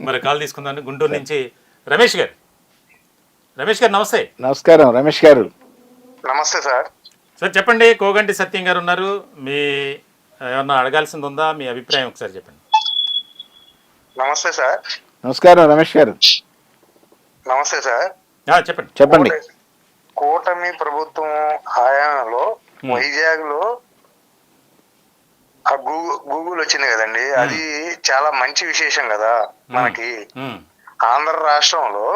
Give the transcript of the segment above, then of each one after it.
మరి కాల్ తీసుకుందాం. గుంటూరు నుంచి రమేష్ గారు. రమేష్ గారు నమస్తే. నమస్కారం రమేష్ గారు. నమస్తే సార్. సార్ చెప్పండి, కోగంటి సత్యం గారు ఉన్నారు, మీ ఏమన్నా అడగాల్సింది ఉందా? మీ అభిప్రాయం ఒకసారి చెప్పండి. నమస్తే సార్. నమస్కారం రమేష్ గారు. నమస్తే సార్. చెప్పండి చెప్పండి. కూటమి ప్రభుత్వం హయాంలో వైజాగ్ లో గూగుల్ వచ్చింది కదండి, అది చాలా మంచి విశేషం కదా మనకి. ఆంధ్ర రాష్ట్రంలో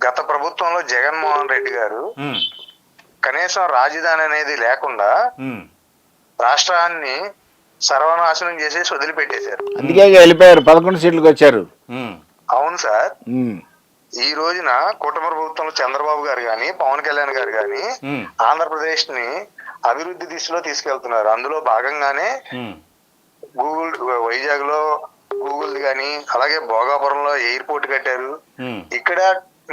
గత ప్రభుత్వంలో జగన్మోహన్ రెడ్డి గారు కనీసం రాజధాని అనేది లేకుండా రాష్ట్రాన్ని సర్వనాశనం చేసేసి వదిలిపెట్టేశారు. అందుకే వెళ్ళిపోయారు, 11 సీట్లకు వచ్చారు. అవును సార్. ఈ రోజున కూటమి ప్రభుత్వంలో చంద్రబాబు గారు గాని పవన్ కళ్యాణ్ గారు గాని ఆంధ్రప్రదేశ్ ని అభివృద్ధి దిశలో తీసుకెళ్తున్నారు. అందులో భాగంగానే వైజాగ్ లో గూగుల్ గాని, అలాగే భోగాపురంలో ఎయిర్పోర్ట్ కట్టారు. ఇక్కడ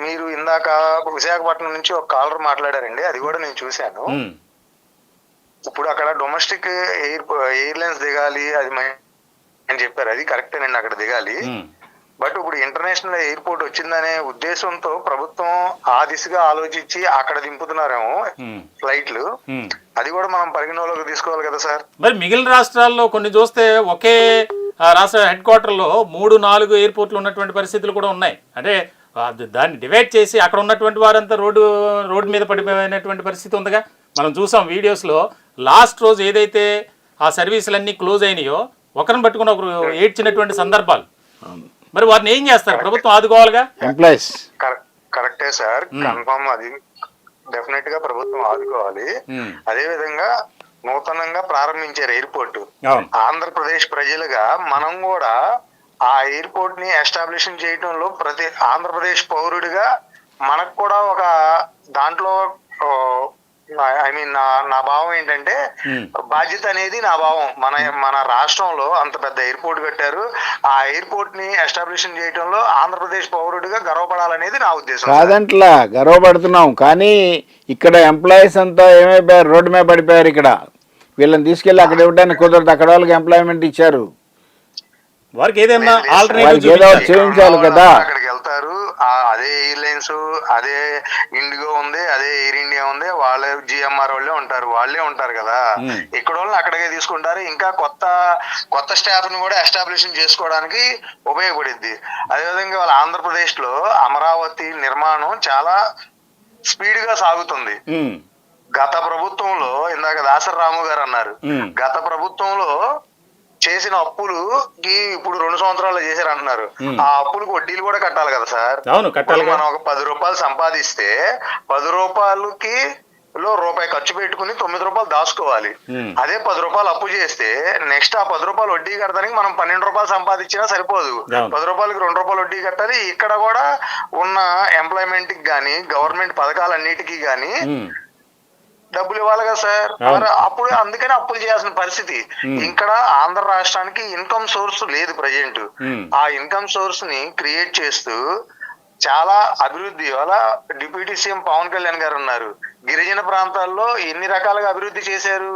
మీరు ఇందాక విశాఖపట్నం నుంచి ఒక కాలర్ మాట్లాడారండి, అది కూడా నేను చూశాను. ఇప్పుడు అక్కడ డొమెస్టిక్ ఎయిర్లైన్స్ దిగాలి అది అని చెప్పారు, అది కరెక్టేనండి, అక్కడ దిగాలి. బట్ ఇప్పుడు ఇంటర్నేషనల్ ఎయిర్పోర్ట్ వచ్చిందనే ఉద్దేశంతో ప్రభుత్వం ఆ దిశగా ఆలోచించి అక్కడ దింపుతున్నారేమో ఫ్లైట్లు. అది కూడా మనం పరిగణలోకి తీసుకోవాలి కదా సార్. మరి మిగిలిన రాష్ట్రాల్లో కొన్ని చూస్తే ఒకే రాష్ట్ర హెడ్ క్వార్టర్లో 3-4 ఎయిర్పోర్ట్లు ఉన్నటువంటి పరిస్థితులు కూడా ఉన్నాయి. అంటే దాన్ని డివైడ్ చేసి అక్కడ ఉన్నటువంటి వారంతా రోడ్డు మీద పడిపోయినటువంటి పరిస్థితి ఉందిగా. మనం చూసాం వీడియోస్లో. లాస్ట్ రోజు ఏదైతే ఆ సర్వీసులన్నీ క్లోజ్ అయినాయో ఒకరిని పట్టుకుని ఒకరు ఏడ్చినటువంటి సందర్భాలు. మరి వారిని ఏం చేస్తారు? ప్రభుత్వం ఆదుకోవాలిగా. ఎంప్లాయీస్ కరెక్టే సార్, కన్ఫర్మ్, అది డెఫినెట్ గా ప్రభుత్వం ఆదుకోవాలి. అదే విధంగా నూతనంగా ప్రారంభించారు ఎయిర్పోర్ట్. ఆంధ్రప్రదేశ్ ప్రజలుగా మనం కూడా ఆ ఎయిర్పోర్ట్ ని ఎస్టాబ్లిష్ చేయడంలో ప్రతి ఆంధ్రప్రదేశ్ పౌరుడిగా మనకు కూడా ఒక దాంట్లో నా భావం ఏంటంటే బాధ్యత అనేది నా భావం. మన రాష్ట్రంలో అంత పెద్ద ఎయిర్పోర్ట్ కట్టారు, ఆ ఎయిర్పోర్ట్ ని ఎస్టాబ్లిష్ చేయడంలో ఆంధ్రప్రదేశ్ పౌరుడిగా గర్వపడాలనేది నా ఉద్దేశం. కాదంట్లా గర్వపడుతున్నాం, కానీ ఇక్కడ ఎంప్లాయీస్ అంతా ఏమైపోయారు, రోడ్డు మీద పడిపోయారు. ఇక్కడ వీళ్ళని తీసుకెళ్లి అక్కడ ఇవ్వడానికి కుదరదు, అక్కడ వాళ్ళకి ఎంప్లాయ్మెంట్ ఇచ్చారు, వారికి ఏదైనా చేయించాలి కదా. అక్కడికి వెళ్తారు, అదే ఎయిర్లైన్స్, అదే ఇండిగో ఉంది, అదే ఎయిర్ ఇండియా ఉంది, వాళ్ళే జిఎంఆర్ వాళ్ళే ఉంటారు కదా. ఇక్కడ వాళ్ళని అక్కడికే తీసుకుంటారు. ఇంకా కొత్త స్టాఫ్ ని కూడా ఎస్టాబ్లిష్ చేసుకోవడానికి ఉపయోగపడింది. అదేవిధంగా వాళ్ళ ఆంధ్రప్రదేశ్ లో అమరావతి నిర్మాణం చాలా స్పీడ్ గా సాగుతుంది. గత ప్రభుత్వంలో ఇందాక దాసరి రాము గారు అన్నారు, గత ప్రభుత్వంలో చేసిన అప్పులుకి ఇప్పుడు 2 సంవత్సరాలు చేశారు అంటున్నారు. ఆ అప్పులకు వడ్డీలు కూడా కట్టాలి కదా సార్. మనం ఒక 10 రూపాయలు సంపాదిస్తే 10 రూపాయలకి రూపాయి ఖర్చు పెట్టుకుని 9 రూపాయలు దాచుకోవాలి. అదే 10 రూపాయలు అప్పు చేస్తే నెక్స్ట్ ఆ 10 రూపాయలు వడ్డీ కట్టడానికి మనం 12 రూపాయలు సంపాదించినా సరిపోదు, 10 రూపాయలకి 2 రూపాయలు వడ్డీ కట్టాలి. ఇక్కడ కూడా ఉన్న ఎంప్లాయ్మెంట్ కి గానీ గవర్నమెంట్ పథకాలన్నిటికీ గానీ డబ్బులు ఇవ్వాలి కదా సార్. అప్పుడు అందుకని అప్పులు చేయాల్సిన పరిస్థితి. ఇక్కడ ఆంధ్ర రాష్ట్రానికి ఇన్కమ్ సోర్స్ లేదు ప్రజెంట్. ఆ ఇన్కమ్ సోర్స్ ని క్రియేట్ చేస్తూ చాలా అభివృద్ధి, అలా డిప్యూటీ సీఎం పవన్ కళ్యాణ్ గారు ఉన్నారు, గిరిజన ప్రాంతాల్లో ఎన్ని రకాలుగా అభివృద్ధి చేశారు.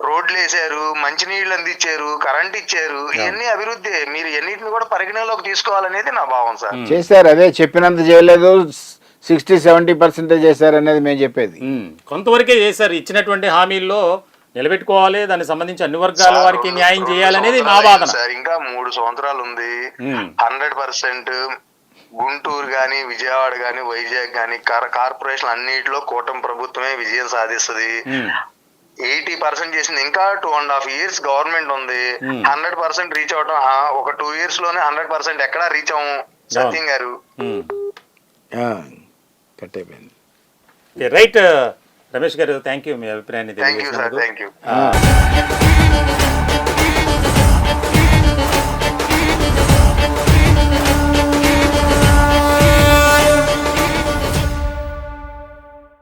రోడ్లు వేసారు, మంచినీళ్ళు అందించారు, కరెంట్ ఇచ్చారు, ఇవన్నీ అభివృద్ధి. మీరు ఎన్నిటిని కూడా పరిగణలోకి తీసుకోవాలనేది నా భావం సార్. చేశారు, అదే చెప్పినంత చేయలేదు, 60-70% చేశారు అనేది మేము చెప్పేది. కొంతవరకే చేశారు. ఇచ్చినటువంటి హామీల్లో నిలబెట్టుకోవాలి, దానికి సంబంధించి అన్ని వర్గాల వారికి న్యాయం చేయాలనేది మా వాదన సార్. ఇంకా 3 సంవత్సరాలు ఉంది. 100% గుంటూరు గాని, విజయవాడ గాని, వైజాగ్ గాని కార్పొరేషన్ అన్నిటిలో కూటమి ప్రభుత్వమే విజయం సాధిస్తుంది. 80% చేసింది. ఇంకా 2.5 years గవర్నమెంట్ ఉంది. 100% రీచ్ అవటం ఒక 2 years లోనే 100% ఎక్కడా రీచ్ అవ్వం సత్యం గారు. కట్ అయిపోయింది. రైట్ రమేష్ గారు, థ్యాంక్ యూ మీ అభిప్రాయాన్ని తెలియజేసినందుకు.